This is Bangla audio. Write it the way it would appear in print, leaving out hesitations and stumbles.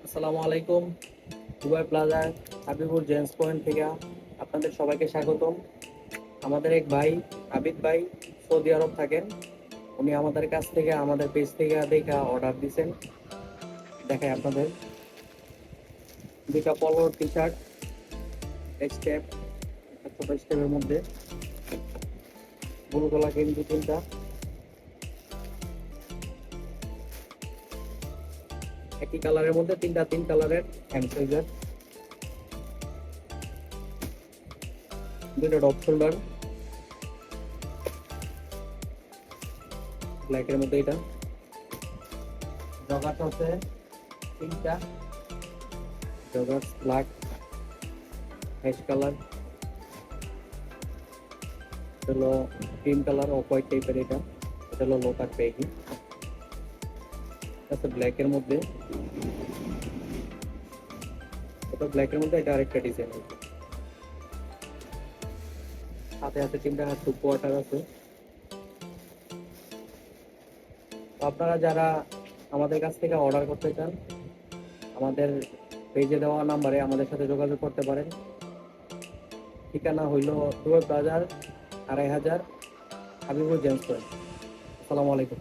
আসসালামু আলাইকুম। দুবাই প্লাজার হাবিবুর জেন্টস পয়েন্ট থেকে আপনাদের সবাইকে স্বাগতম। আমাদের এক ভাই আবিদ ভাই সৌদি আরব থাকেন। উনি আমাদের কাছ থেকে আমাদের পেজ থেকে দেখা অর্ডার দিয়েছেন। দেখাই আপনাদের দুইটা পলো টি শার্ট স্টেপ, একটা ছোট স্টেপের মধ্যে ব্লু গলা গেঞ্জি তিনটা, একই কালারের মধ্যে তিন কালারের হ্যান্ড সাইজার, দুইটা ডপ শোল্ডার ব্ল্যাকের মধ্যে, এটা জগার্স আছে তিনটা, জগার্স ব্ল্যাক, অ্যাশ কালার, হলো ক্রিম কালার অফ হোয়াইট টাইপের, এটা এটা হলো লোটার ব্যাগি আছে ব্ল্যাকের মধ্যে, এটা ব্ল্যাকের মধ্যে, এটা আরেকটা ডিজাইন আছে। সাথে আছে তিনটা টু কোয়ার্টার আছে। তো আপনারা যারা আমাদের কাছ থেকে অর্ডার করতে চান আমাদের পেজে দেওয়া নাম্বারে আমাদের সাথে যোগাযোগ করতে পারেন। ঠিকানা হইল দুবাই বাজার 2500 হাবিবুর জেন্টস পয়েন্ট। আসসালামু আলাইকুম।